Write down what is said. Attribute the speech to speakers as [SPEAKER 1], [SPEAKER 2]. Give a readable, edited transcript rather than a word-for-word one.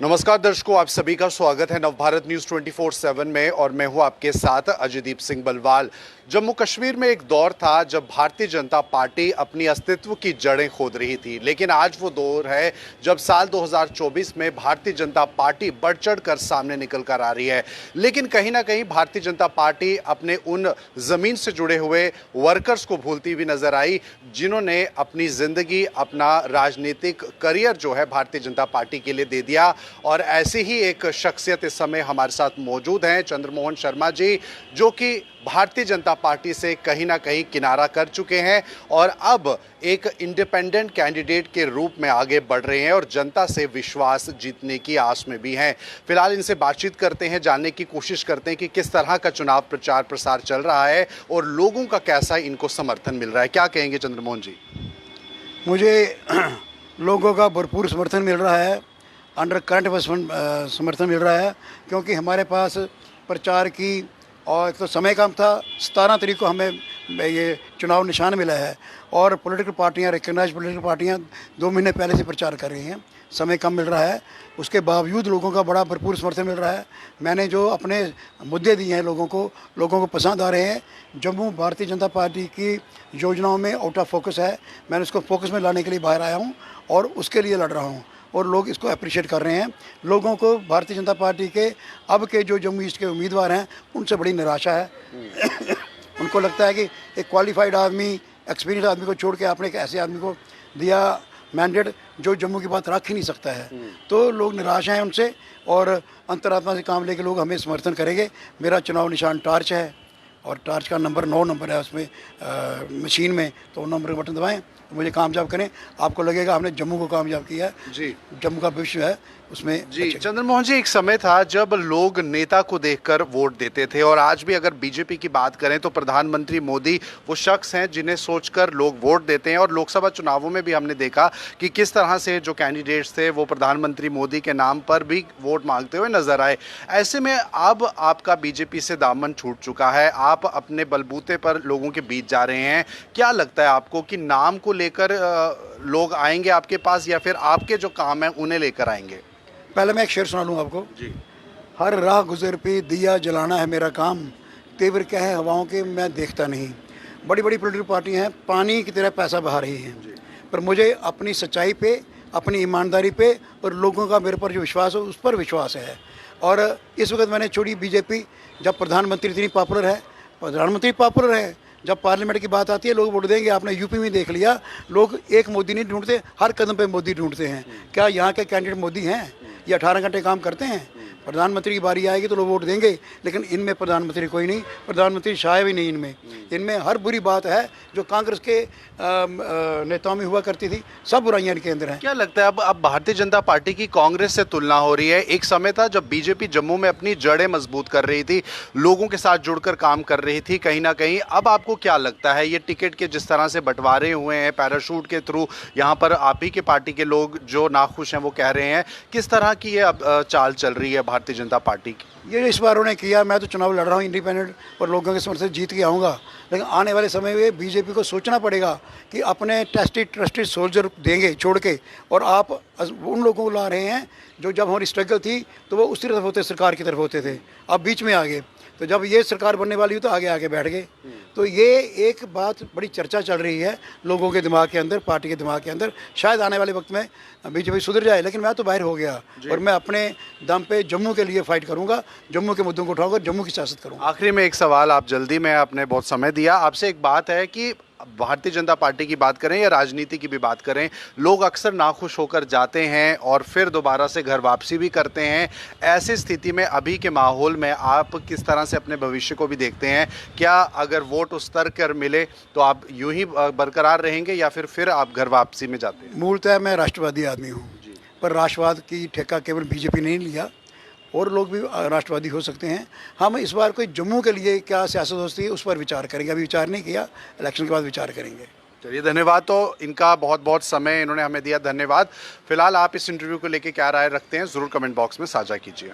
[SPEAKER 1] नमस्कार दर्शकों, आप सभी का स्वागत है नवभारत न्यूज 24/7 में और मैं हूं आपके साथ अजयदीप सिंह बलवाल। जम्मू कश्मीर में एक दौर था जब भारतीय जनता पार्टी अपनी अस्तित्व की जड़ें खोद रही थी, लेकिन आज वो दौर है जब साल 2024 में भारतीय जनता पार्टी बढ़ चढ़ कर सामने निकल कर आ रही है। लेकिन कहीं ना कहीं भारतीय जनता पार्टी अपने उन जमीन से जुड़े हुए वर्कर्स को भूलती हुई नजर आई, जिन्होंने अपनी जिंदगी, अपना राजनीतिक करियर जो है भारतीय जनता पार्टी के लिए दे दिया। और ऐसी ही एक शख्सियत इस समय हमारे साथ मौजूद हैं, चंद्रमोहन शर्मा जी, जो कि भारतीय जनता पार्टी से कहीं ना कहीं किनारा कर चुके हैं और अब एक इंडिपेंडेंट कैंडिडेट के रूप में आगे बढ़ रहे हैं और जनता से विश्वास जीतने की आस में भी हैं। फिलहाल इनसे बातचीत करते हैं, जानने की कोशिश करते हैं कि किस तरह का चुनाव प्रचार प्रसार चल रहा है और लोगों का कैसा इनको समर्थन मिल रहा है। क्या कहेंगे चंद्रमोहन जी?
[SPEAKER 2] मुझे लोगों का भरपूर समर्थन मिल रहा है, अंडर करंट समर्थन मिल रहा है, क्योंकि हमारे पास प्रचार की और एक तो समय कम था। 17 तारीख को हमें ये चुनाव निशान मिला है और पॉलिटिकल पार्टियां, रिकग्नाइज पॉलिटिकल पार्टियां 2 महीने पहले से प्रचार कर रही हैं। समय कम मिल रहा है, उसके बावजूद लोगों का बड़ा भरपूर समर्थन मिल रहा है। मैंने जो अपने मुद्दे दिए हैं लोगों को पसंद आ रहे हैं। जम्मू भारतीय जनता पार्टी की योजनाओं में आउट ऑफ फोकस है, मैंने उसको फोकस में लाने के लिए बाहर आया हूँ और उसके लिए लड़ रहा हूँ और लोग इसको अप्रिशिएट कर रहे हैं। लोगों को भारतीय जनता पार्टी के अब के जो जम्मू ईस्ट के उम्मीदवार हैं उनसे बड़ी निराशा है। उनको लगता है कि एक क्वालिफाइड आदमी, एक्सपीरियंस आदमी को छोड़ के आपने एक ऐसे आदमी को दिया मैंडेट जो जम्मू की बात रख ही नहीं सकता है। तो लोग निराश हैं उनसे और अंतरात्मा से काम लेके लोग हमें समर्थन करेंगे। मेरा चुनाव निशान टार्च है और टार्च का नंबर 9 नंबर है उसमें मशीन में, तो 9 नंबर का बटन दबाएं तो मुझे कामयाब करें। आपको लगेगा हमने जम्मू को कामयाब किया है। जी, जम्मू का भविष्य है उसमें।
[SPEAKER 1] जी चंद्रमोहन जी, एक समय था जब लोग नेता को देखकर वोट देते थे और आज भी अगर बीजेपी की बात करें तो प्रधानमंत्री मोदी वो शख्स हैं जिन्हें सोचकर लोग वोट देते हैं। और लोकसभा चुनावों में भी हमने देखा कि किस तरह से जो कैंडिडेट्स थे वो प्रधानमंत्री मोदी के नाम पर भी वोट मांगते हुए नजर आए। ऐसे में अब आपका बीजेपी से दामन छूट चुका है, आप अपने बलबूते पर लोगों के बीच जा रहे हैं। क्या लगता है आपको कि नाम को लेकर लोग आएंगे आपके पास या फिर आपके जो काम है उन्हें लेकर आएंगे?
[SPEAKER 2] पहले मैं एक शेर सुना लूँ आपको
[SPEAKER 1] जी।
[SPEAKER 2] हर राह गुजर पे दिया जलाना है मेरा काम, तेवर क्या है हवाओं के मैं देखता नहीं। बड़ी बड़ी पॉलिटिकल पार्टियां हैं, पानी की तरह पैसा बहा रही हैं, पर मुझे अपनी सच्चाई पे, अपनी ईमानदारी पे और लोगों का मेरे पर जो विश्वास है उस पर विश्वास है। और इस वक्त मैंने छोड़ी बीजेपी। जब प्रधानमंत्री इतनी पॉपुलर है, प्रधानमंत्री पॉपुलर है, जब पार्लियामेंट की बात आती है लोग वोट देंगे। आपने यूपी में देख लिया, लोग एक मोदी नहीं ढूंढते, हर कदम पे मोदी ढूंढते हैं। क्या यहाँ के कैंडिडेट मोदी हैं? ये 18 घंटे काम करते हैं? प्रधानमंत्री की बारी आएगी तो लोग वोट देंगे, लेकिन इनमें प्रधानमंत्री कोई नहीं, प्रधानमंत्री शायद भी नहीं इनमें हर बुरी बात है जो कांग्रेस के नेताओं में हुआ करती थी, सब बुराइयां इनके अंदर हैं।
[SPEAKER 1] क्या लगता है अब भारतीय जनता पार्टी की कांग्रेस से तुलना हो रही है? एक समय था जब बीजेपी जम्मू में अपनी जड़ें मजबूत कर रही थी, लोगों के साथ जुड़कर काम कर रही थी कहीं ना कहीं। अब आपको क्या लगता है ये टिकट के जिस तरह से बंटवारे हुए हैं पैराशूट के थ्रू, यहाँ पर आप ही के पार्टी के लोग जो नाखुश हैं वो कह रहे हैं, किस तरह की ये अब चाल चल रही है भारतीय जनता पार्टी की?
[SPEAKER 2] ये इस बार उन्होंने किया, मैं तो चुनाव लड़ रहा हूँ इंडिपेंडेंट और लोगों के समर्थन से जीत के आऊँगा, लेकिन आने वाले समय में बीजेपी को सोचना पड़ेगा कि अपने टेस्टेड ट्रस्टेड सोल्जर देंगे छोड़ के, और आप उन लोगों को ला रहे हैं जो जब हमारी स्ट्रगल थी तो वो उसी तरफ होते, सरकार की तरफ होते थे, अब बीच में आ गए। तो जब ये सरकार बनने वाली हुई तो आगे आगे बैठ गए। तो ये एक बात बड़ी चर्चा चल रही है लोगों के दिमाग के अंदर, पार्टी के दिमाग के अंदर। शायद आने वाले वक्त में बीजेपी सुधर जाए, लेकिन मैं तो बाहर हो गया और मैं अपने दम पे जम्मू के लिए फाइट करूंगा, जम्मू के मुद्दों को उठाऊंगा, जम्मू की सियासत करूंगा।
[SPEAKER 1] आखिरी में एक सवाल, आप जल्दी में, आपने बहुत समय दिया, आपसे एक बात है कि भारतीय जनता पार्टी की बात करें या राजनीति की भी बात करें, लोग अक्सर नाखुश होकर जाते हैं और फिर दोबारा से घर वापसी भी करते हैं। ऐसी स्थिति में अभी के माहौल में आप किस तरह से अपने भविष्य को भी देखते हैं? क्या अगर वोट उस स्तर कर मिले तो आप यूं ही बरकरार रहेंगे या फिर आप घर वापसी में जाते हैं?
[SPEAKER 2] मूलतः मैं राष्ट्रवादी आदमी हूँ, पर राष्ट्रवाद की ठेका केवल बीजेपी ने नहीं लिया, और लोग भी राष्ट्रवादी हो सकते हैं। हम इस बार कोई जम्मू के लिए क्या सियासत हो सकती है उस पर विचार करेंगे, अभी विचार नहीं किया, इलेक्शन के बाद विचार करेंगे।
[SPEAKER 1] चलिए, धन्यवाद। तो इनका बहुत बहुत समय इन्होंने हमें दिया, धन्यवाद। फिलहाल आप इस इंटरव्यू को लेकर क्या राय रखते हैं ज़रूर कमेंट बॉक्स में साझा कीजिए।